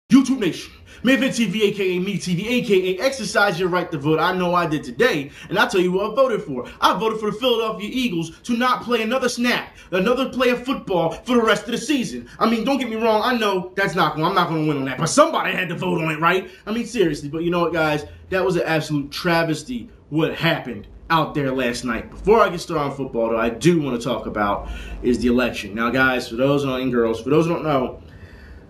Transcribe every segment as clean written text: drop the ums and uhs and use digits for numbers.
YouTube Nation, Mayfit TV, aka Me TV, aka exercise your right to vote. I know I did today, and I'll tell you what I voted for. I voted for the Philadelphia Eagles to not play another snap, another play of football for the rest of the season. I mean, don't get me wrong, I know I'm not going to win on that, but somebody had to vote on it, right? I mean, seriously, but you know what, guys? That was an absolute travesty what happened out there last night. Before I get started on football, though, I do want to talk about is the election. Now, guys, for those and girls, for those who don't know,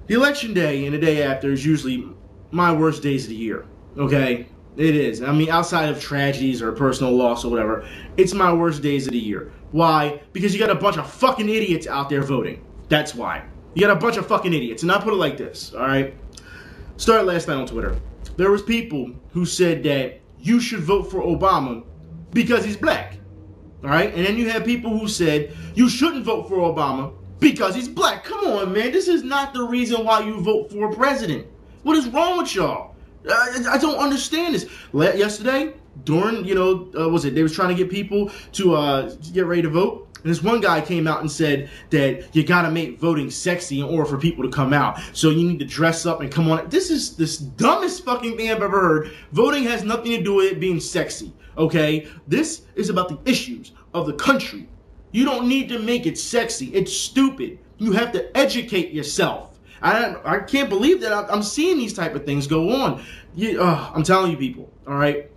the election day and the day after is usually my worst days of the year, okay? It is. I mean, outside of tragedies or personal loss or whatever, it's my worst days of the year. Why? Because you got a bunch of fucking idiots out there voting. That's why. You got a bunch of fucking idiots. And I'll put it like this, all right? Started last night on Twitter. There was people who said that you should vote for Obama because he's black, all right? And then you have people who said you shouldn't vote for Obama because he's black. Come on, man. This is not the reason why you vote for a president. What is wrong with y'all? I don't understand this. Yesterday, during, they was trying to get people to get ready to vote. And this one guy came out and said that you got to make voting sexy in order for people to come out. So you need to dress up and come on. This is the dumbest fucking thing I've ever heard. Voting has nothing to do with it being sexy, okay? This is about the issues of the country. You don't need to make it sexy. It's stupid. You have to educate yourself. I can't believe that I'm seeing these type of things go on. I'm telling you, people, all right?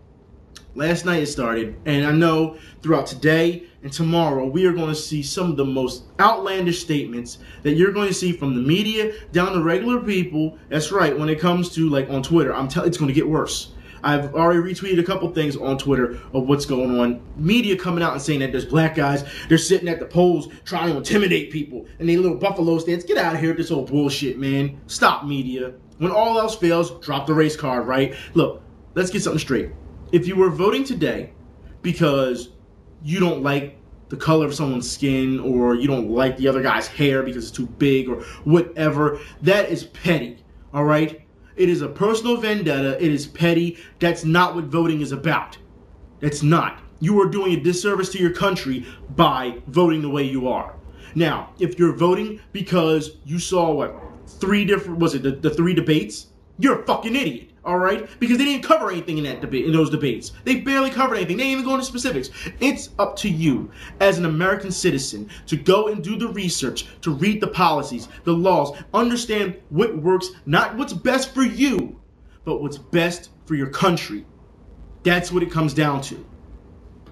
Last night it started, and I know throughout today and tomorrow we are going to see some of the most outlandish statements that you're going to see from the media down to regular people. That's right, when it comes to, like, on Twitter, it's going to get worse. I've already retweeted a couple things on Twitter of what's going on. Media coming out and saying that there's black guys, they're sitting at the polls trying to intimidate people and they little buffalo stands. Get out of here with this old bullshit, man. Stop, media. When all else fails, drop the race card, right? Look, let's get something straight. If you were voting today because you don't like the color of someone's skin or you don't like the other guy's hair because it's too big or whatever, that is petty, all right? It is a personal vendetta. It is petty. That's not what voting is about. That's not. You are doing a disservice to your country by voting the way you are. Now, if you're voting because you saw, the 3 debates? You're a fucking idiot, all right? Because they didn't cover anything in those debates. They barely covered anything. They didn't even go into specifics. It's up to you as an American citizen to go and do the research, to read the policies, the laws, understand what works, not what's best for you, but what's best for your country. That's what it comes down to.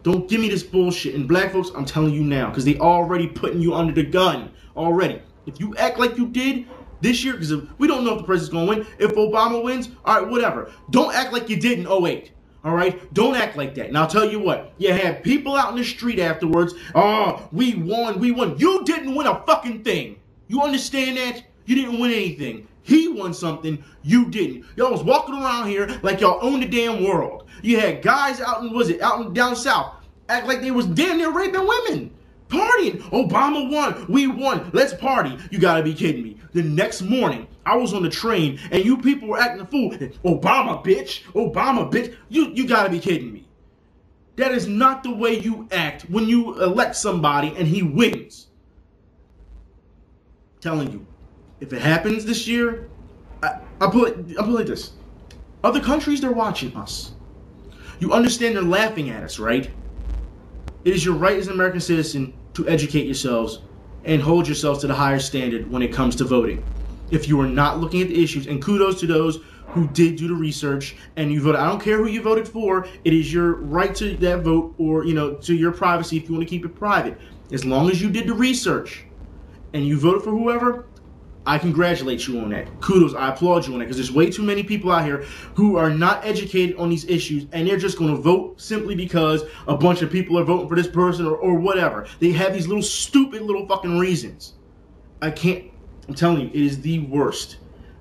Don't give me this bullshit. And black folks, I'm telling you now, because they already putting you under the gun already. If you act like you did this year, because we don't know if the president's going to win. If Obama wins, all right, whatever. Don't act like you did in 2008, all right? Don't act like that. And I'll tell you what, you had people out in the street afterwards, oh, we won. You didn't win a fucking thing. You understand that? You didn't win anything. He won something, you didn't. Y'all was walking around here like y'all own the damn world. You had guys out in, down south, act like they was damn near raping women. Partying. Obama won. We won. Let's party. You gotta be kidding me. The next morning, I was on the train and you people were acting a fool. Obama, bitch. Obama, bitch. You gotta be kidding me. That is not the way you act when you elect somebody and he wins. I'm telling you, if it happens this year, I'll put it like this. Other countries, they're watching us. You understand they're laughing at us, right? It is your right as an American citizen to educate yourselves and hold yourselves to the higher standard when it comes to voting. If you are not looking at the issues, and kudos to those who did do the research and you voted. I don't care who you voted for. It is your right to that vote or, to your privacy if you want to keep it private. As long as you did the research and you voted for whoever, I congratulate you on that. Kudos, I applaud you on that, because there's way too many people out here who are not educated on these issues and they're just going to vote simply because a bunch of people are voting for this person or whatever. They have these little stupid little fucking reasons. I'm telling you, it is the worst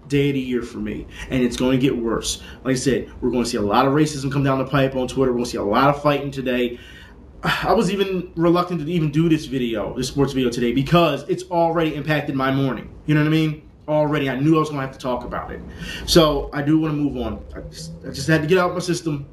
day of the year for me, and it's going to get worse. Like I said, we're going to see a lot of racism come down the pipe on Twitter. We're going to see a lot of fighting today. I was even reluctant to even do this sports video today, because it's already impacted my morning. You know what I mean? Already, I knew I was going to have to talk about it. So I do want to move on. I just had to get out of my system.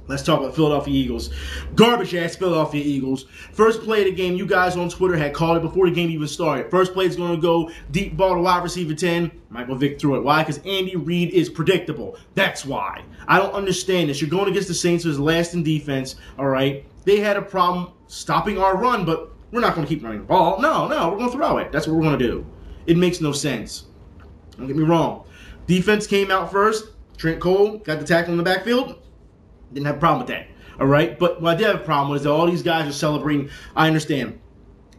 Let's talk about Philadelphia Eagles. Garbage-ass Philadelphia Eagles. First play of the game, you guys on Twitter had called it before the game even started. First play is going to go deep ball to wide receiver 10. Michael Vick threw it. Why? Because Andy Reid is predictable. That's why. I don't understand this. You're going against the Saints, who's last in defense, all right? They had a problem stopping our run, but we're not going to keep running the ball. No, we're going to throw it. That's what we're going to do. It makes no sense. Don't get me wrong. Defense came out first. Trent Cole got the tackle in the backfield. Didn't have a problem with that, all right? But what I did have a problem with is that all these guys are celebrating. I understand.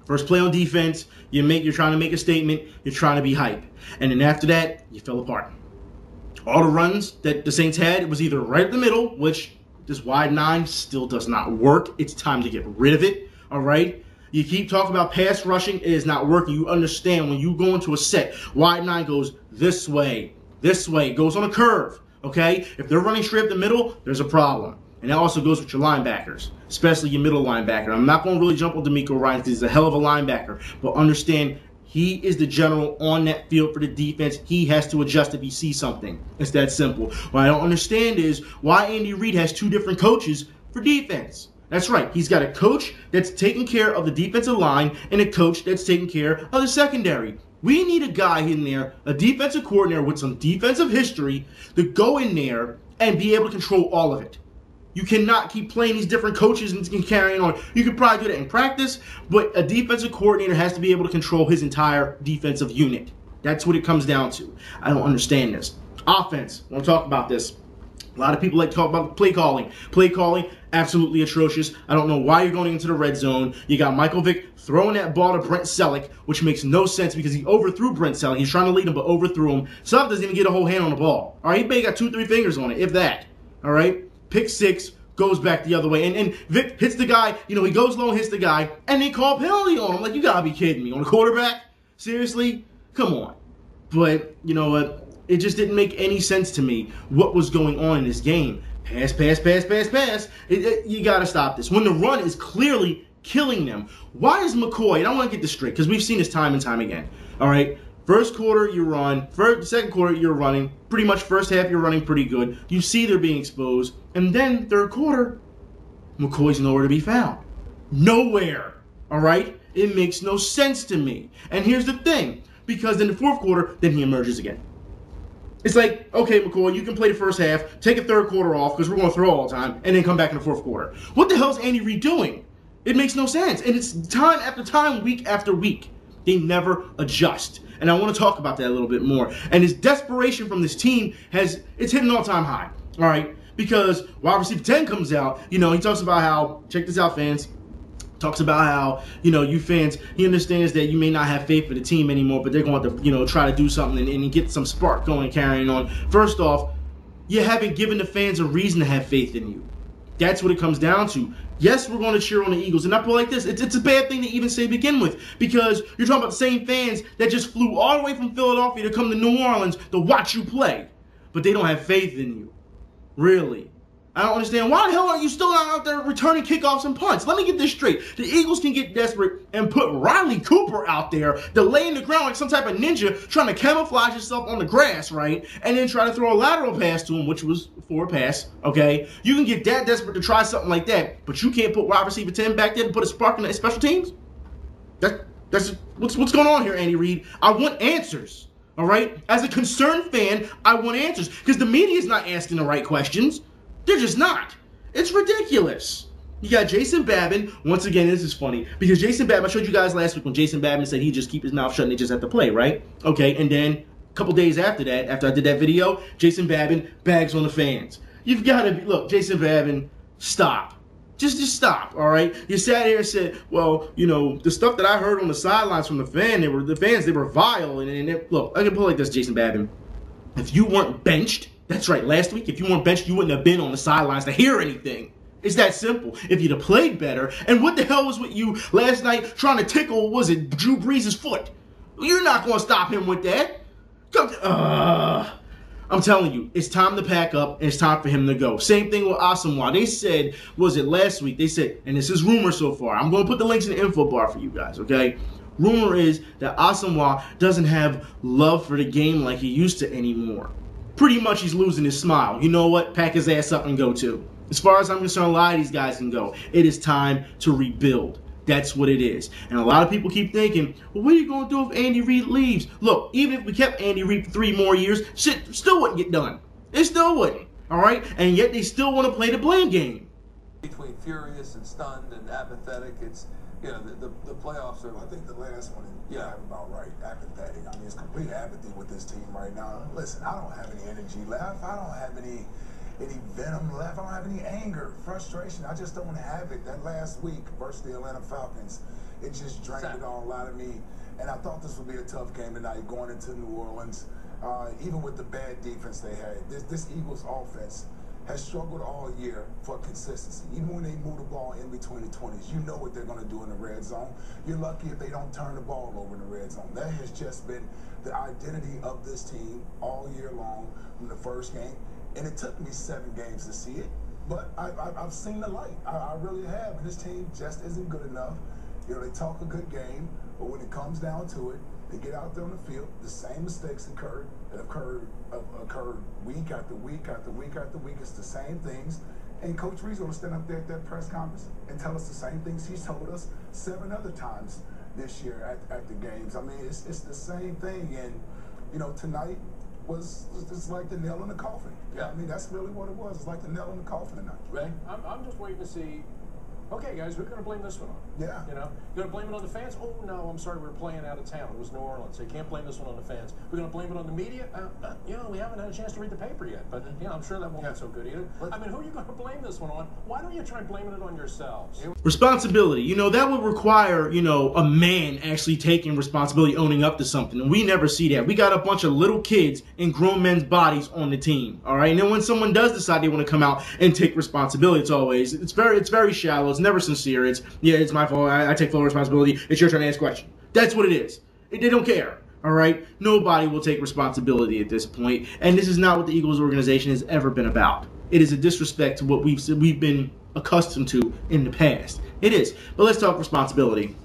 First play on defense, you're trying to make a statement, you're trying to be hype. And then after that, you fell apart. All the runs that the Saints had, it was either right in the middle, which this wide 9 still does not work. It's time to get rid of it, all right? You keep talking about pass rushing, it is not working. You understand when you go into a set, wide 9 goes this way, goes on a curve. Okay? If they're running straight up the middle, there's a problem. And that also goes with your linebackers, especially your middle linebacker. I'm not going to really jump on D'Amico Ryans because he's a hell of a linebacker. But understand, he is the general on that field for the defense. He has to adjust if he sees something. It's that simple. What I don't understand is why Andy Reid has 2 different coaches for defense. That's right. He's got a coach that's taking care of the defensive line and a coach that's taking care of the secondary. We need a guy in there, a defensive coordinator with some defensive history, to go in there and be able to control all of it. You cannot keep playing these different coaches and carrying on. You could probably do that in practice, but a defensive coordinator has to be able to control his entire defensive unit. That's what it comes down to. I don't understand this. Offense, I want to talk about this. A lot of people like to talk about play calling. Play calling, absolutely atrocious. I don't know why you're going into the red zone. You got Michael Vick throwing that ball to Brent Selleck, which makes no sense because he overthrew Brent Selleck. He's trying to lead him, but overthrew him. Selleck doesn't even get a whole hand on the ball. All right, he may got 2-3 fingers on it, if that. All right, pick 6, goes back the other way. And Vick hits the guy. You know, he goes low and hits the guy, and they call penalty on him. Like, you got to be kidding me. On a quarterback? Seriously? Come on. But, you know what? It just didn't make any sense to me what was going on in this game. Pass. You got to stop this. When the run is clearly killing them. Why is McCoy, and I want to get this straight because we've seen this time and time again. All right, first quarter you run, second quarter you're running. Pretty much first half you're running pretty good. You see they're being exposed. And then third quarter, McCoy's nowhere to be found. Nowhere. All right? It makes no sense to me. And here's the thing. Because in the fourth quarter, then he emerges again. It's like, okay, McCoy, you can play the first half, take a third quarter off because we're going to throw all the time, and then come back in the fourth quarter. What the hell is Andy Reid doing? It makes no sense. And it's time after time, week after week. They never adjust. And I want to talk about that a little bit more. And his desperation from this team it's hit an all-time high. All right? Because wide receiver 10 comes out, you know, he talks about how, check this out, fans, talks about how, you know, you fans, he understands that you may not have faith for the team anymore, but they're going to, you know, try to do something and get some spark going and carrying on. First off, you haven't given the fans a reason to have faith in you. That's what it comes down to. Yes, we're going to cheer on the Eagles. And I put it like this. It's a bad thing to even say begin with because you're talking about the same fans that just flew all the way from Philadelphia to come to New Orleans to watch you play. But they don't have faith in you. Really. I don't understand. Why the hell are you still not out there returning kickoffs and punts? Let me get this straight. The Eagles can get desperate and put Riley Cooper out there to lay in the ground like some type of ninja trying to camouflage himself on the grass, right? And then try to throw a lateral pass to him, which was for a pass, okay? You can get that desperate to try something like that, but you can't put wide receiver 10 back there to put a spark in the special teams? That's what's going on here, Andy Reid? I want answers, all right? As a concerned fan, I want answers because the media is not asking the right questions. They're just not. It's ridiculous. You got Jason Babin. Once again, this is funny. Because Jason Babin, I showed you guys last week when Jason Babin said he'd just keep his mouth shut and they just have to play, right? Okay, and then a couple days after that, after I did that video, Jason Babin bags on the fans. You've got to be, look, Jason Babin, stop. Just stop, all right? You sat here and said, well, you know, the stuff that I heard on the sidelines from the fans, they were vile. And look, I can put it like this, Jason Babin. If you weren't benched, that's right, last week, if you weren't benched, you wouldn't have been on the sidelines to hear anything. It's that simple. If you'd have played better, and what the hell was with you last night trying to tickle, was it Drew Brees' foot? You're not going to stop him with that. I'm telling you, it's time to pack up, and it's time for him to go. Same thing with Asamoah. They said, was it last week? They said, and this is rumor so far. I'm going to put the links in the info bar for you guys, okay? Rumor is that Asamoah doesn't have love for the game like he used to anymore. Pretty much he's losing his smile. You know what? Pack his ass up and go too. As far as I'm concerned, a lot of these guys can go. It is time to rebuild. That's what it is. And a lot of people keep thinking, well, what are you going to do if Andy Reid leaves? Look, even if we kept Andy Reid for 3 more years, shit still wouldn't get done. It still wouldn't. All right? And yet they still want to play the blame game. Between furious and stunned and apathetic, it's, you know, the playoffs are... I think the last one, you have about right, apathetic. I mean, it's complete apathy with this team right now. Listen, I don't have any energy left. I don't have any venom left. I don't have any anger, frustration. I just don't have it. That last week versus the Atlanta Falcons, it just drained it all out of me. And I thought this would be a tough game tonight going into New Orleans. Even with the bad defense they had, this Eagles offense has struggled all year for consistency. Even when they move the ball in between the 20s, you know what they're going to do in the red zone. You're lucky if they don't turn the ball over in the red zone. That has just been the identity of this team all year long from the first game. And it took me 7 games to see it, but I've seen the light. I really have. And this team just isn't good enough. You know, they talk a good game, but when it comes down to it, they get out there on the field, the same mistakes occurred week after week after week after week. It's the same things. And Coach Reid's going to stand up there at that press conference and tell us the same things he's told us 7 other times this year at the games. I mean, it's the same thing. And, you know, tonight was just like the nail in the coffin. Yeah, I mean, that's really what it was. It's like the nail in the coffin tonight. Right? I'm just waiting to see, okay, guys, we're going to blame this one on. Yeah. You know, you're going to blame it on the fans? Oh, no, I'm sorry, we're playing out of town. It was New Orleans, so you can't blame this one on the fans. We're going to blame it on the media? You know, we haven't had a chance to read the paper yet, but, you know, I'm sure that won't be so good either. I mean, who are you going to blame this one on? Why don't you try blaming it on yourselves? Responsibility. You know, that would require, you know, a man actually taking responsibility, owning up to something. And we never see that. We got a bunch of little kids in grown men's bodies on the team. All right. And then when someone does decide they want to come out and take responsibility, it's very shallow. It's never sincere. It's, yeah, it's my fault. I take full responsibility. It's your turn to ask a question. That's what it is. They don't care. All right. Nobody will take responsibility at this point. And this is not what the Eagles organization has ever been about. It is a disrespect to what we've been accustomed to in the past. It is. But let's talk responsibility.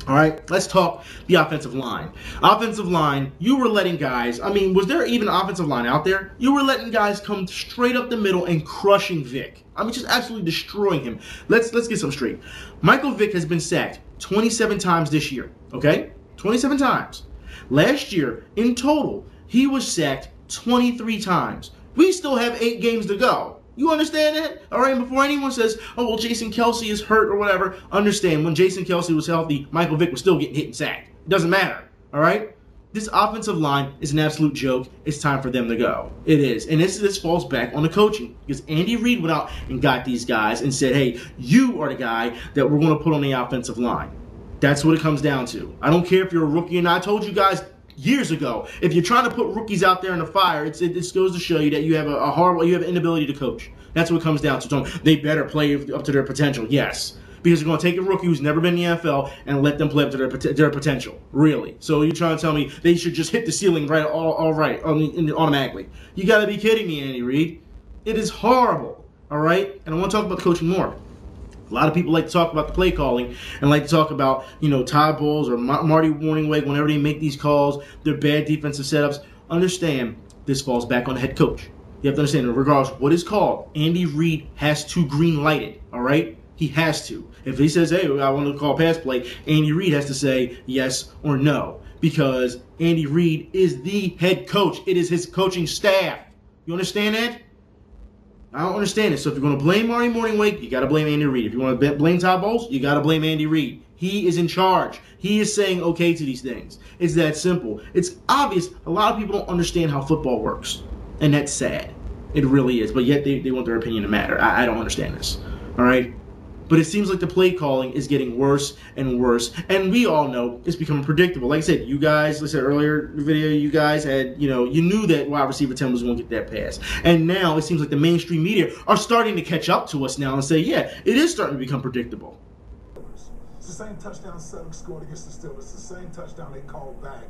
All right, let's talk the offensive line. Offensive line, you were letting guys, I mean, was there even an offensive line out there? You were letting guys come straight up the middle and crushing Vic. I mean, just absolutely destroying him. Let's get some straight. Michael Vick has been sacked 27 times this year, okay? 27 times. Last year, in total, he was sacked 23 times. We still have 8 games to go. You understand that? All right, before anyone says, oh, well, Jason Kelce is hurt or whatever, understand when Jason Kelce was healthy, Michael Vick was still getting hit and sacked. It doesn't matter, all right? This offensive line is an absolute joke. It's time for them to go. It is. And this falls back on the coaching because Andy Reid went out and got these guys and said, hey, you are the guy that we're going to put on the offensive line. That's what it comes down to. I don't care if you're a rookie, and I told you guys years ago, if you're trying to put rookies out there in the fire, it goes to show you that you have you have an inability to coach. That's what it comes down to. They better play up to their potential. Yes. Because you're going to take a rookie who's never been in the NFL and let them play up to their potential. Really. So you're trying to tell me they should just hit the ceiling automatically. You got to be kidding me, Andy Reid. It is horrible. All right? And I want to talk about the coaching more. A lot of people like to talk about the play calling and like to talk about, you know, Todd Bowles or Marty Warningweg whenever they make these calls, their bad defensive setups. Understand, this falls back on the head coach. You have to understand, regardless of what is called, Andy Reid has to green light it, all right? He has to. If he says, hey, I want to call pass play, Andy Reid has to say yes or no because Andy Reid is the head coach. It is his coaching staff. You understand that? I don't understand it. So if you're going to blame Marty Morningwake, you got to blame Andy Reid. If you want to blame Todd Bowles, you got to blame Andy Reid. He is in charge. He is saying okay to these things. It's that simple. It's obvious a lot of people don't understand how football works, and that's sad. It really is. But yet they want their opinion to matter. I don't understand this. All right? But it seems like the play calling is getting worse and worse. And we all know it's becoming predictable. Like I said, you guys, like I said earlier in the video, you guys had, you know, you knew that wide receiver 10 was going to get that pass. And now it seems like the mainstream media are starting to catch up to us now and say, yeah, it is starting to become predictable. It's the same touchdown Celtics scored against the Steelers. It's the same touchdown they called back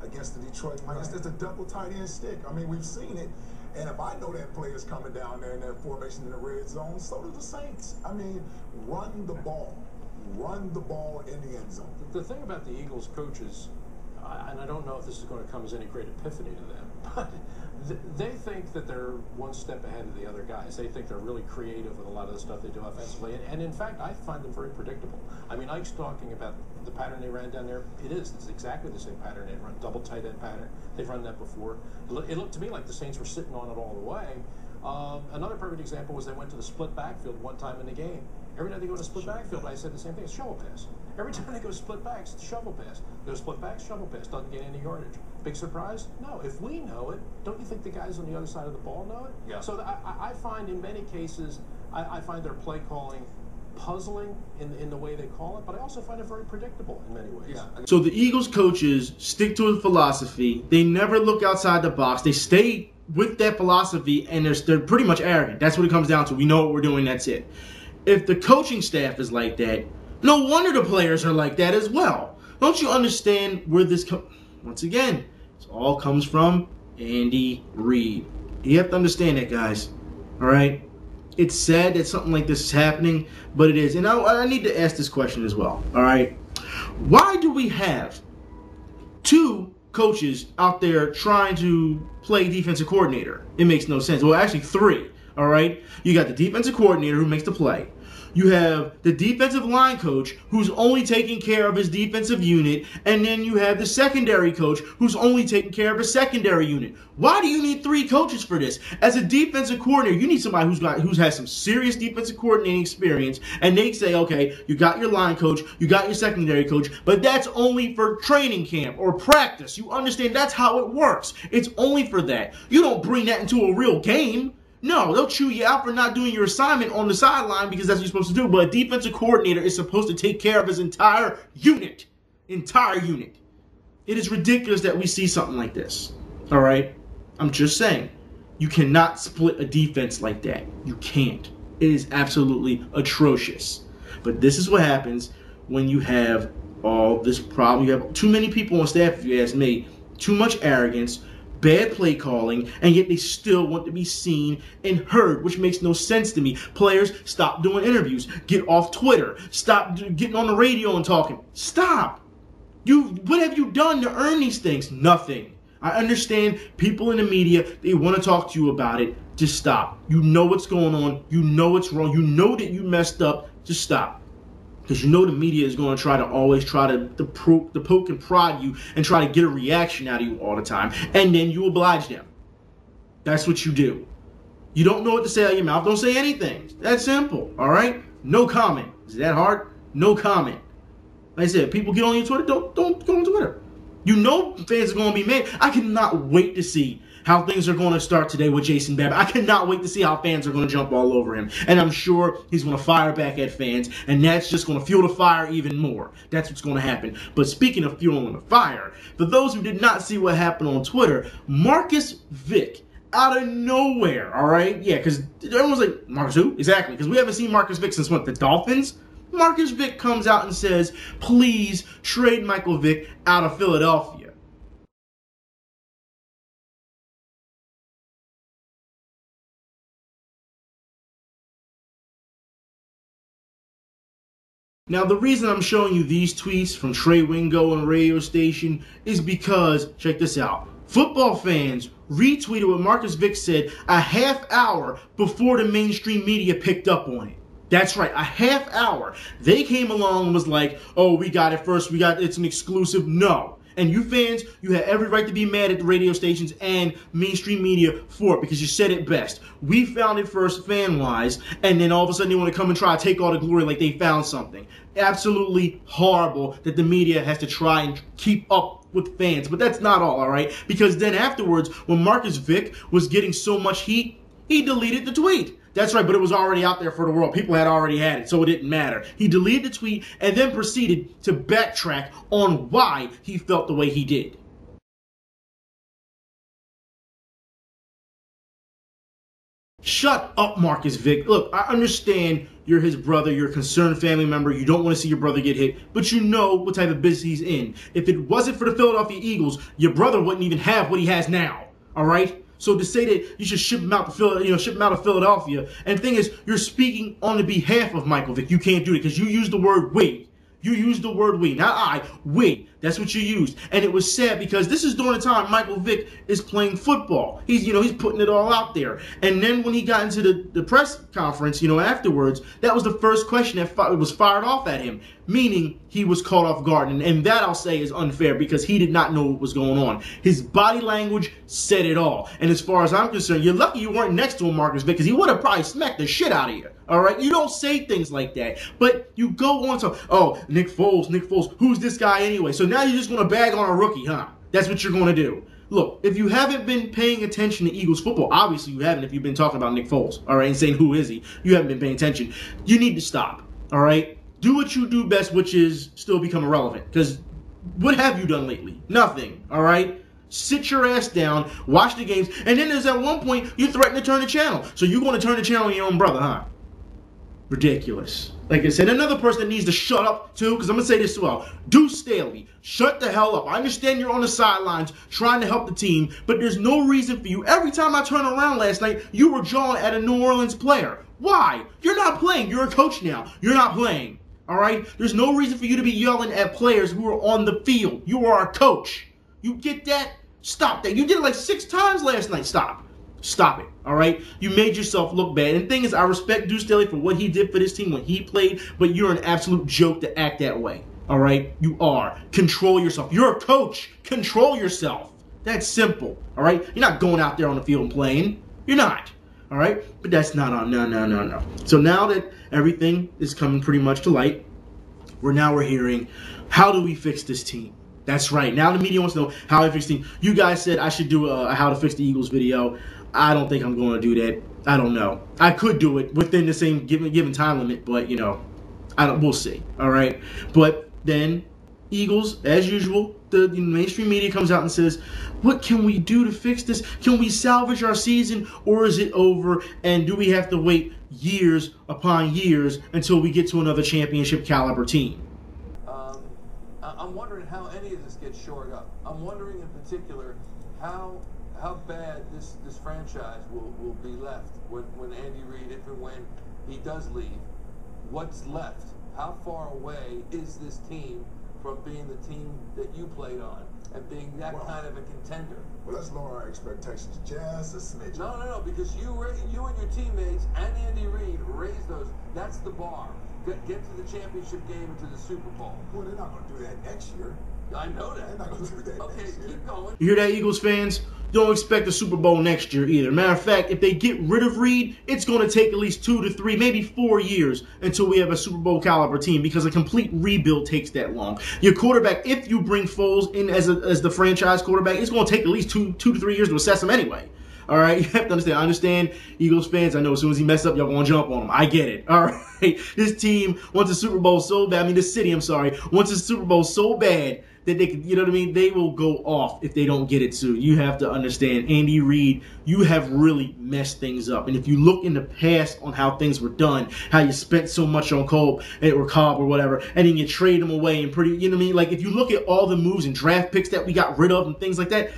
against the Detroit Lions. It's a double tight end stick. I mean, we've seen it. And if I know that play is coming down there in that formation in the red zone, so do the Saints. I mean, run the ball. Run the ball in the end zone. The thing about the Eagles coaches, and I don't know if this is going to come as any great epiphany to them, but They think that they're one step ahead of the other guys. They think they're really creative with a lot of the stuff they do offensively. And in fact, I find them very predictable. I mean, Ike's talking about the pattern they ran down there. It's exactly the same pattern they run, double tight end pattern. They've run that before. It looked to me like the Saints were sitting on it all the way. Another perfect example was they went to the split backfield one time in the game. Every time they go to split backfield, I said the same thing. It's shovel pass. Every time they go split backs, it's shovel pass. They go split backs, shovel pass. Doesn't get any yardage. Big surprise? No. If we know it, don't you think the guys on the other side of the ball know it? Yeah. So I find in many cases, I find their play calling puzzling in the way they call it, but I also find it very predictable in many ways. Yeah. So the Eagles coaches stick to a philosophy. They never look outside the box. They stay with that philosophy, and they're pretty much arrogant. That's what it comes down to. We know what we're doing. That's it. If the coaching staff is like that, no wonder the players are like that as well. Don't you understand where this once again, it all comes from Andy Reid. You have to understand that, guys. All right? It's sad that something like this is happening, but it is. And I need to ask this question as well. All right? Why do we have two coaches out there trying to play defensive coordinator? It makes no sense. Well, actually, three. All right? You got the defensive coordinator who makes the play. You have the defensive line coach who's only taking care of his defensive unit, and then you have the secondary coach who's only taking care of his secondary unit. Why do you need three coaches for this? As a defensive coordinator, you need somebody who's had some serious defensive coordinating experience, and they say, okay, you got your line coach, you got your secondary coach, but that's only for training camp or practice. You understand? That's how it works. It's only for that. You don't bring that into a real game. No, they'll chew you out for not doing your assignment on the sideline because that's what you're supposed to do. But a defensive coordinator is supposed to take care of his entire unit. Entire unit. It is ridiculous that we see something like this. All right? I'm just saying. You cannot split a defense like that. You can't. It is absolutely atrocious. But this is what happens when you have all this problem. You have too many people on staff, if you ask me. Too much arrogance. Bad play calling, and yet they still want to be seen and heard, which makes no sense to me. Players, stop doing interviews. Get off Twitter. Stop getting on the radio and talking. Stop. What have you done to earn these things? Nothing. I understand people in the media, they want to talk to you about it. Just stop. You know what's going on. You know what's wrong. You know that you messed up. Just stop. Because you know the media is going to always try to poke and prod you and try to get a reaction out of you all the time. And then you oblige them. That's what you do. You don't know what to say out of your mouth. Don't say anything. That's simple. All right? No comment. Is it that hard? No comment. Like I said, people get on your Twitter. Don't go on Twitter. You know fans are going to be mad. I cannot wait to see how things are going to start today with Jason Babin. I cannot wait to see how fans are going to jump all over him. And I'm sure he's going to fire back at fans, and that's just going to fuel the fire even more. That's what's going to happen. But speaking of fueling the fire, for those who did not see what happened on Twitter, Marcus Vick, out of nowhere, all right? Yeah, because everyone's like, Marcus who? Exactly, because we haven't seen Marcus Vick since what, the Dolphins? Marcus Vick comes out and says, please trade Michael Vick out of Philadelphia. Now, the reason I'm showing you these tweets from Trey Wingo on a radio station is because, check this out, football fans retweeted what Marcus Vick said a half hour before the mainstream media picked up on it. That's right, a half hour. They came along and was like, oh, we got it first, it's an exclusive. No. And you fans, you have every right to be mad at the radio stations and mainstream media for it because you said it best. We found it first fan-wise, and then all of a sudden they want to come and try to take all the glory like they found something. Absolutely horrible that the media has to try and keep up with fans. But that's not all right? Because then afterwards, when Marcus Vick was getting so much heat, he deleted the tweet. That's right, but it was already out there for the world. People had already had it, so it didn't matter. He deleted the tweet and then proceeded to backtrack on why he felt the way he did. Shut up, Marcus Vick. Look, I understand you're his brother, you're a concerned family member, you don't want to see your brother get hit, but you know what type of business he's in. If it wasn't for the Philadelphia Eagles, your brother wouldn't even have what he has now, all right? So to say that you should ship him out of Philadelphia, and the thing is, you're speaking on the behalf of Michael Vick. You can't do it because you use the word we. You use the word we, not I. We. That's what you used. And it was sad because this is during the time Michael Vick is playing football. He's putting it all out there. And then when he got into the press conference, afterwards, that was the first question that was fired off at him, meaning he was caught off guard. And that, I'll say, is unfair because he did not know what was going on. His body language said it all. And as far as I'm concerned, you're lucky you weren't next to him, Marcus Vick, because he would have probably smacked the shit out of you. All right? You don't say things like that. But you go on to, oh, Nick Foles, who's this guy anyway? So now you're just going to bag on a rookie, huh? That's what you're going to do. Look, if you haven't been paying attention to Eagles football, obviously you haven't if you've been talking about Nick Foles, all right, and saying who is he, you haven't been paying attention. You need to stop, all right? Do what you do best, which is still become irrelevant. Because what have you done lately? Nothing, all right? Sit your ass down, watch the games, and then there's at one point you threaten to turn the channel. So you're going to turn the channel on your own brother, huh? Ridiculous. Like I said, another person that needs to shut up too, because I'm going to say this as well. Deuce Staley, shut the hell up. I understand you're on the sidelines trying to help the team, but there's no reason for you. Every time I turned around last night, you were jawing at a New Orleans player. Why? You're not playing. You're a coach now. You're not playing. All right? There's no reason for you to be yelling at players who are on the field. You are a coach. You get that? Stop that. You did it like 6 times last night. Stop. Stop it, all right? You made yourself look bad. And the thing is, I respect Deuce Staley for what he did for this team when he played, but you're an absolute joke to act that way, all right? You are. Control yourself. You're a coach. Control yourself. That's simple, all right? You're not going out there on the field and playing. You're not, all right? But that's not on. No. So now that everything is coming pretty much to light, we're hearing, how do we fix this team? That's right. Now the media wants to know how I fix the team. You guys said I should do a how to fix the Eagles video. I don't think I'm going to do that. I don't know. I could do it within the same given time limit, but we'll see. All right. But then Eagles, as usual, the mainstream media comes out and says, "What can we do to fix this? Can we salvage our season, or is it over? And do we have to wait years upon years until we get to another championship caliber team?" I'm wondering how any of this gets shored up. I'm wondering in particular how bad this franchise will be left when Andy Reid, if and when he does leave. What's left? How far away is this team from being the team that you played on and being that kind of a contender? Well, let's lower our expectations just a smidge. No, because you and your teammates and Andy Reid raised those. That's the bar. Get to the championship game and to the Super Bowl. Well, they're not going to do that next year. I know that. They're not going to do that okay, next year. Keep going. You hear that, Eagles fans? Don't expect the Super Bowl next year either. Matter of fact, if they get rid of Reid, it's going to take at least 2 to 3, maybe 4 years until we have a Super Bowl caliber team because a complete rebuild takes that long. Your quarterback, if you bring Foles in as the franchise quarterback, it's going to take at least 2 to 3 years to assess him anyway. All right, you have to understand. I understand Eagles fans. I know as soon as he messes up, y'all gonna jump on him. I get it. All right, this team wants a Super Bowl so bad. I mean, this city, I'm sorry, wants a Super Bowl so bad that they could, you know what I mean? They will go off if they don't get it soon. You have to understand, Andy Reid, you have really messed things up. And if you look in the past on how things were done, how you spent so much on Cobb or whatever, and then you trade him away and pretty, you know what I mean? Like if you look at all the moves and draft picks that we got rid of and things like that,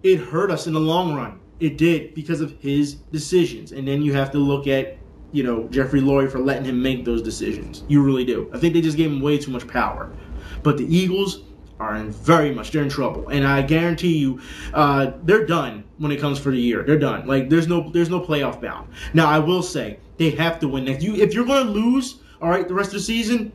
it hurt us in the long run. It did because of his decisions. And then you have to look at, Jeffrey Lurie for letting him make those decisions. You really do. I think they just gave him way too much power. But the Eagles are they're in trouble. And I guarantee you, they're done when it comes for the year. They're done. Like there's no playoff bound. Now I will say they have to win next. If you're going to lose, all right, the rest of the season,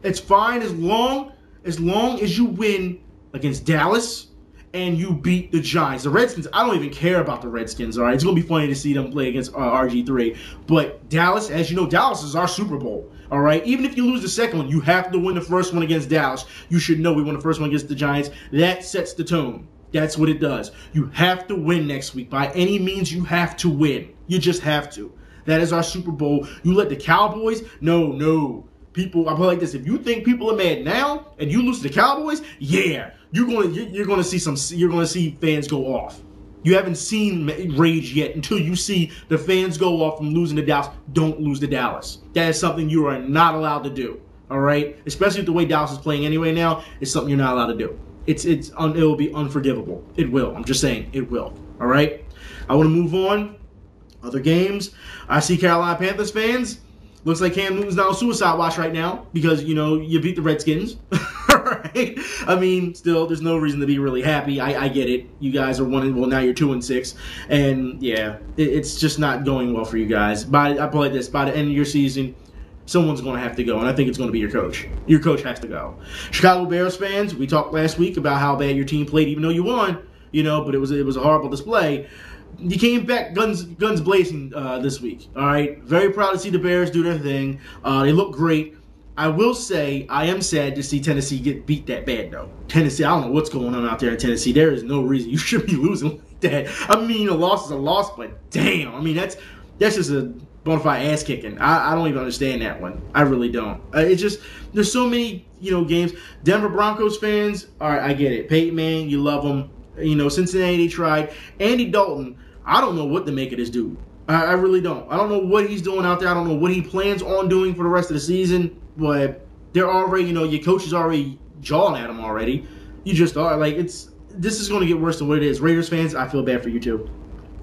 it's fine as long as you win against Dallas and you beat the Giants. The Redskins, I don't even care about the Redskins, all right? It's going to be funny to see them play against RG3. But Dallas, as you know, Dallas is our Super Bowl, all right? Even if you lose the second one, you have to win the first one against Dallas. You should know we won the first one against the Giants. That sets the tone. That's what it does. You have to win next week. By any means, you have to win. You just have to. That is our Super Bowl. You let the Cowboys, no. People, I put it like this: if you think people are mad now and you lose to the Cowboys, yeah, you're gonna see fans go off. You haven't seen rage yet until you see the fans go off from losing to Dallas. Don't lose to Dallas. That is something you are not allowed to do. All right, especially with the way Dallas is playing anyway now, it's something you're not allowed to do. It will be unforgivable. It will. I'm just saying it will. All right. I want to move on. Other games. I see Carolina Panthers fans. Looks like Cam Newton's not on suicide watch right now because, you beat the Redskins. All right. right? I mean, still, there's no reason to be really happy. I get it. You guys are now you're 2-6, and yeah, it's just not going well for you guys. I play this by the end of your season. Someone's going to have to go, and I think it's going to be your coach. Your coach has to go. Chicago Bears fans, we talked last week about how bad your team played, even though you won, but it was a horrible display. You came back guns blazing this week, all right? Very proud to see the Bears do their thing. They look great. I will say I am sad to see Tennessee get beat that bad, though. Tennessee, I don't know what's going on out there in Tennessee. There is no reason you should be losing like that. I mean, a loss is a loss, but damn. I mean, that's just a bona fide ass kicking. I don't even understand that one. I really don't. It's just there's so many games. Denver Broncos fans, all right, I get it. Peyton Manning, you love him. Cincinnati tried. Andy Dalton, I don't know what to make of this dude. I really don't. I don't know what he's doing out there. I don't know what he plans on doing for the rest of the season. But they're already, your coach is already jawing at him already. You just are this is going to get worse than what it is. Raiders fans, I feel bad for you too.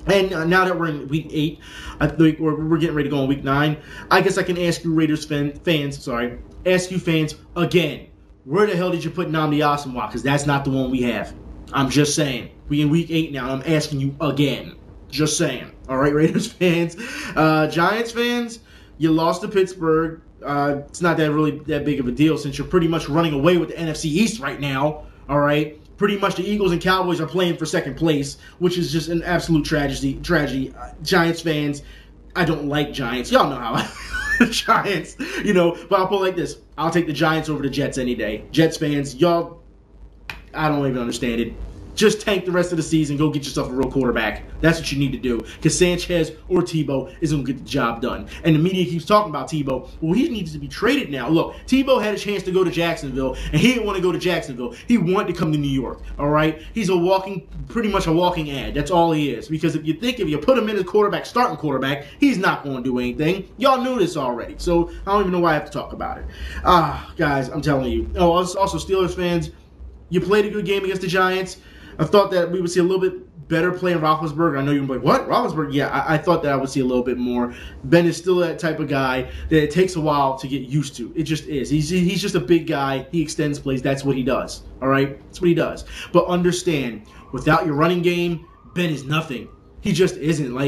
And now that we're in week 8, I think we're getting ready to go on week 9. I guess I can ask you Raiders fans again. Where the hell did you put Nnamdi Asomugha? Because that's not the one we have. I'm just saying. We in week 8 now. I'm asking you again. Just saying. All right, Raiders fans. Giants fans, you lost to Pittsburgh. It's not that big of a deal since you're pretty much running away with the NFC East right now. All right. Pretty much the Eagles and Cowboys are playing for second place, which is just an absolute tragedy. Giants fans, I don't like Giants. Y'all know how I Giants, but I'll put it like this. I'll take the Giants over the Jets any day. Jets fans, y'all, I don't even understand it. Just tank the rest of the season. Go get yourself a real quarterback. That's what you need to do. Because Sanchez or Tebow isn't going to get the job done. And the media keeps talking about Tebow. Well, he needs to be traded now. Look, Tebow had a chance to go to Jacksonville, and he didn't want to go to Jacksonville. He wanted to come to New York, all right? He's pretty much a walking ad. That's all he is. Because if you put him in as starting quarterback, he's not going to do anything. Y'all knew this already. So I don't even know why I have to talk about it. Guys, I'm telling you. Oh, also Steelers fans, you played a good game against the Giants. I thought that we would see a little bit better play in Roethlisberger. I know you're like, what? Roethlisberger? Yeah, I thought that I would see a little bit more. Ben is still that type of guy that it takes a while to get used to. It just is. He's just a big guy. He extends plays. That's what he does. All right? That's what he does. But understand, without your running game, Ben is nothing. He just isn't.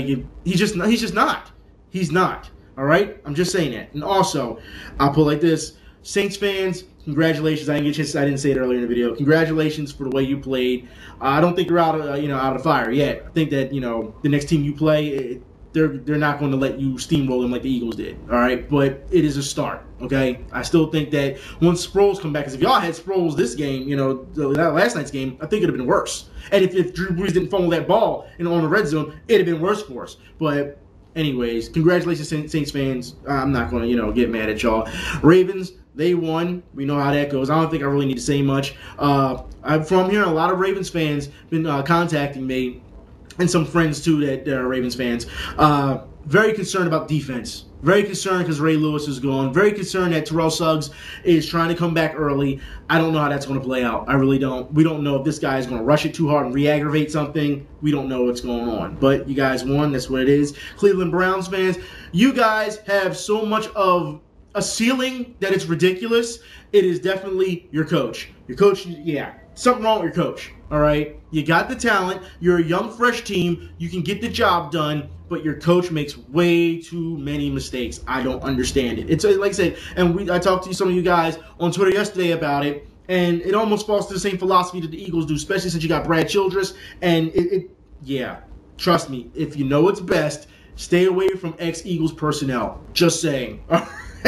He's just not. He's not. All right? I'm just saying that. And also, I'll put it like this. Saints fans, congratulations. I didn't say it earlier in the video. Congratulations for the way you played. I don't think you're out of the fire yet. I think that, the next team you play, they're not going to let you steamroll them like the Eagles did. All right? But it is a start, okay? I still think that once Sproles come back, because if y'all had Sproles this game, last night's game, I think it would have been worse. And if Drew Brees didn't fumble that ball on the red zone, it would have been worse for us. But anyways, congratulations, Saints fans. I'm not going to, get mad at y'all. Ravens, they won. We know how that goes. I don't think I really need to say much. From hearing a lot of Ravens fans been contacting me, and some friends too that are Ravens fans. Very concerned about defense. Very concerned because Ray Lewis is gone. Very concerned that Terrell Suggs is trying to come back early. I don't know how that's going to play out. I really don't. We don't know if this guy is going to rush it too hard and re-aggravate something. We don't know what's going on. But you guys won. That's what it is. Cleveland Browns fans, you guys have so much of a ceiling that it's ridiculous. It is definitely your coach. Your coach, yeah, something wrong with your coach, all right? You got the talent. You're a young, fresh team. You can get the job done, but your coach makes way too many mistakes. I don't understand it. It's like I said, and I talked to some of you guys on Twitter yesterday about it, and it almost falls to the same philosophy that the Eagles do, especially since you got Brad Childress, and yeah, trust me, if you know what's best, stay away from ex-Eagles personnel. Just saying.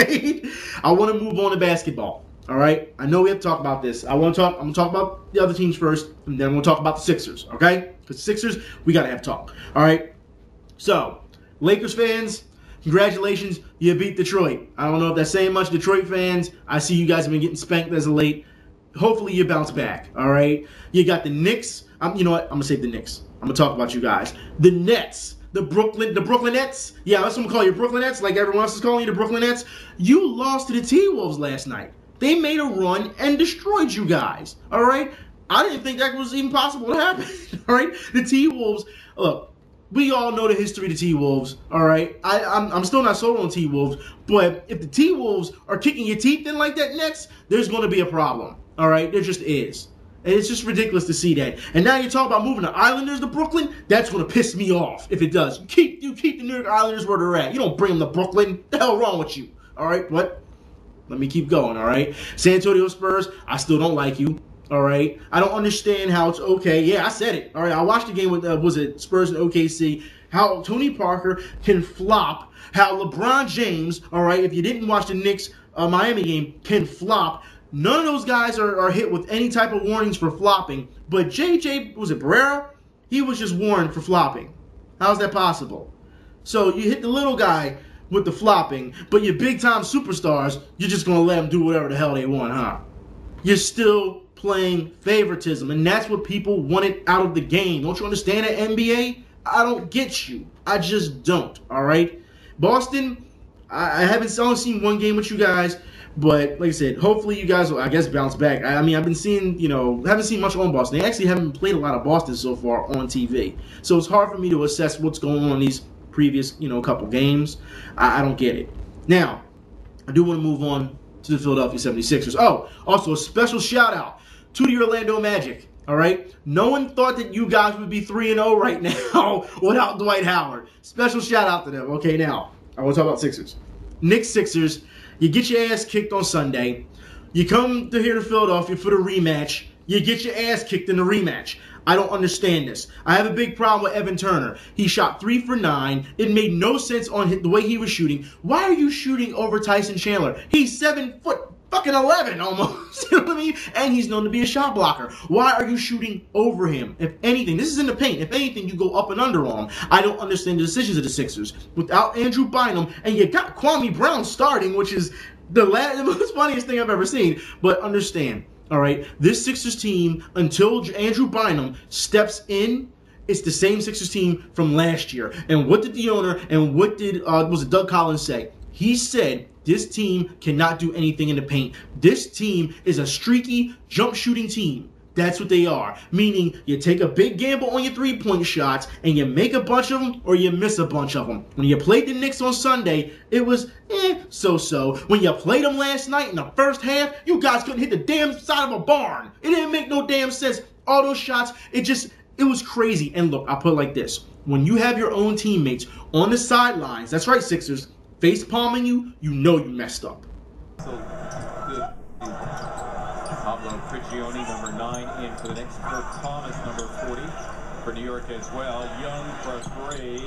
I want to move on to basketball. All right? I know we have to talk about this. I'm going to talk about the other teams first, and then we'll talk about the Sixers, okay? Because Sixers, we got to have talk. All right? So, Lakers fans, congratulations. You beat Detroit. I don't know if that's saying much. Detroit fans, I see you guys have been getting spanked as of late. Hopefully you bounce back, all right? You got the Knicks. You know what? I'm going to save the Knicks. I'm going to talk about you guys. The Nets. The Brooklyn Nets. Yeah, that's what I'm calling you, Brooklyn Nets, like everyone else is calling you the Brooklyn Nets. You lost to the T-Wolves last night. They made a run and destroyed you guys, all right? I didn't think that was even possible to happen, all right? The T-Wolves, look, we all know the history of the T-Wolves, all right? I'm still not sold on T-Wolves, but if the T-Wolves are kicking your teeth in like that next, there's going to be a problem. All right, there just is. And it's just ridiculous to see that. And now you're talking about moving the Islanders to Brooklyn? That's going to piss me off if it does. You keep the New York Islanders where they're at. You don't bring them to Brooklyn. What the hell wrong with you? All right, but let me keep going, all right? San Antonio Spurs, I still don't like you, all right? I don't understand how it's okay. Yeah, I said it, all right? I watched the game with, Spurs and OKC, how Tony Parker can flop, how LeBron James, all right, if you didn't watch the Knicks Miami game, can flop. None of those guys are hit with any type of warnings for flopping, but JJ, was it Barrera? He was just warned for flopping. How's that possible? So you hit the little guy with the flopping, but your big-time superstars, you're just going to let them do whatever the hell they want, huh? You're still playing favoritism, and that's what people wanted out of the game. Don't you understand that, NBA? I don't get you. I just don't, all right? Boston, I haven't only seen one game with you guys, but like I said, hopefully you guys will, I guess, bounce back. I mean, I've been seeing, haven't seen much on Boston. They actually haven't played a lot of Boston so far on TV. So it's hard for me to assess what's going on in these previous, couple games. I don't get it. Now, I do want to move on to the Philadelphia 76ers. Oh, also a special shout out to the Orlando Magic. All right? No one thought that you guys would be 3-0 right now without Dwight Howard. Special shout out to them. Okay, now, I want to talk about Sixers. Knicks Sixers, you get your ass kicked on Sunday. You come to here to Philadelphia for the rematch. You get your ass kicked in the rematch. I don't understand this. I have a big problem with Evan Turner. He shot 3 for 9. It made no sense on the way he was shooting. Why are you shooting over Tyson Chandler? He's 7 foot fucking 11 almost. You know what I mean? And he's known to be a shot blocker. Why are you shooting over him? If anything, this is in the paint. If anything, you go up and under on him. I don't understand the decisions of the Sixers. Without Andrew Bynum, and you got Kwame Brown starting, which is the most funniest thing I've ever seen. But understand, all right, this Sixers team, until Andrew Bynum steps in, it's the same Sixers team from last year. And what did the owner and what did Doug Collins say? He said this team cannot do anything in the paint. This team is a streaky, jump shooting team. That's what they are. Meaning you take a big gamble on your three-point shots and you make a bunch of them or you miss a bunch of them. When you played the Knicks on Sunday, it was so-so. When you played them last night in the first half, you guys couldn't hit the damn side of a barn. It didn't make no damn sense. All those shots, it was crazy. And look, I'll put it like this. When you have your own teammates on the sidelines, that's right, Sixers, face palming you, you know you messed up. So good. Pablo Prigioni, number 9, in for the Knicks. Kurt Thomas, number 40, for New York as well. Young for 3.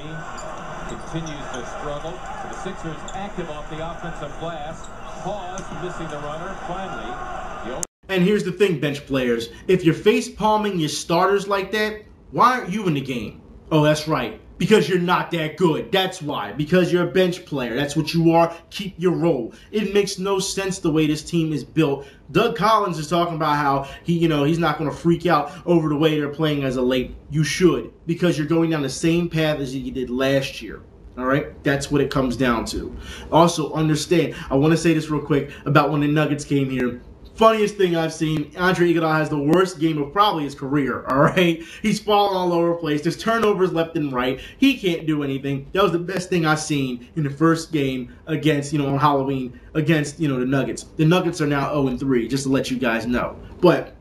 Continues to struggle. So the Sixers active off the offensive glass. Pause, missing the runner. Finally, and here's the thing, bench players. If you're face palming your starters like that, why aren't you in the game? Oh, that's right. Because you're not that good. That's why. Because you're a bench player. That's what you are. Keep your role. It makes no sense the way this team is built. Doug Collins is talking about how he's not going to freak out over the way they're playing as a late. You should. Because you're going down the same path as you did last year. All right? That's what it comes down to. Also, understand, I want to say this real quick about when the Nuggets came here. Funniest thing I've seen, Andre Iguodala has the worst game of probably his career, all right? He's falling all over the place. There's turnovers left and right. He can't do anything. That was the best thing I've seen in the first game against, on Halloween against, the Nuggets. The Nuggets are now 0-3, just to let you guys know. But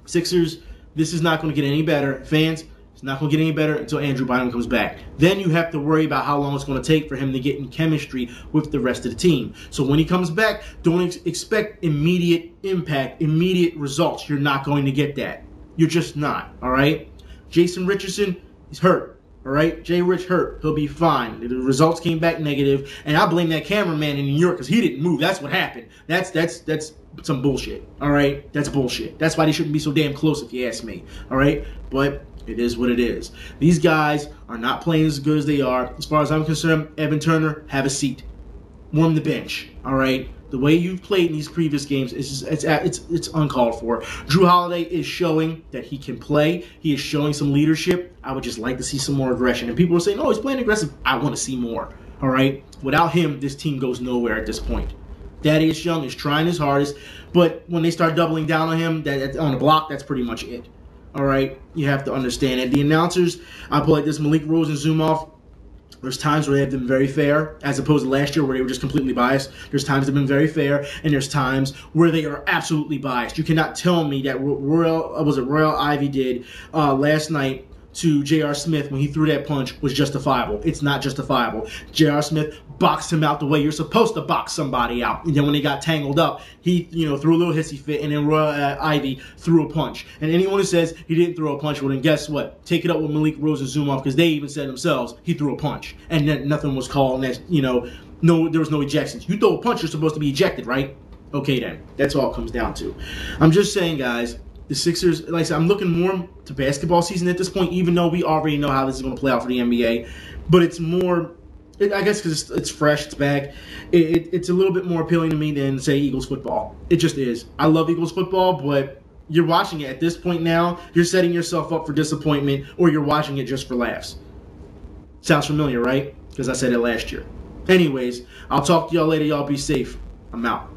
Sixers, this is not going to get any better. Fans, it's not going to get any better until Andrew Bynum comes back. Then you have to worry about how long it's going to take for him to get in chemistry with the rest of the team. So when he comes back, don't expect immediate impact, immediate results. You're not going to get that. You're just not, all right? Jason Richardson, he's hurt, all right? Jay Rich hurt. He'll be fine. The results came back negative, and I blame that cameraman in New York because he didn't move. That's what happened. That's some bullshit, all right? That's bullshit. That's why they shouldn't be so damn close if you ask me, all right? But it is what it is. These guys are not playing as good as they are. As far as I'm concerned, Evan Turner, have a seat. Warm the bench, all right? The way you've played in these previous games, it's uncalled for. Drew Holiday is showing that he can play. He is showing some leadership. I would just like to see some more aggression. And people are saying, oh, he's playing aggressive. I want to see more, all right? Without him, this team goes nowhere at this point. Thaddeus Young is trying his hardest, but when they start doubling down on him, on the block, that's pretty much it. All right, you have to understand it. The announcers, I put like this: Malik Rosenzumoff, There's times where they have been very fair, as opposed to last year where they were just completely biased. There's times they've been very fair, and there's times where they are absolutely biased. You cannot tell me that Royal Ivy did last night to J.R. Smith when he threw that punch was justifiable. It's not justifiable. J.R. Smith boxed him out the way you're supposed to box somebody out. And then when they got tangled up, he threw a little hissy fit, and then Royal Ivy threw a punch. And anyone who says he didn't throw a punch, well then guess what? Take it up with Malik Rose and Zumov, because they even said themselves he threw a punch, and then nothing was called. And there was no ejections. You throw a punch, you're supposed to be ejected, right? Okay then, that's all it comes down to. I'm just saying, guys. The Sixers, like I said, I'm looking more to basketball season at this point, even though we already know how this is going to play out for the NBA. But it's more, I guess because it's fresh, it's back, it's a little bit more appealing to me than, say, Eagles football. It just is. I love Eagles football, but you're watching it at this point now, you're setting yourself up for disappointment, or you're watching it just for laughs. Sounds familiar, right? Because I said it last year. Anyways, I'll talk to y'all later. Y'all be safe. I'm out.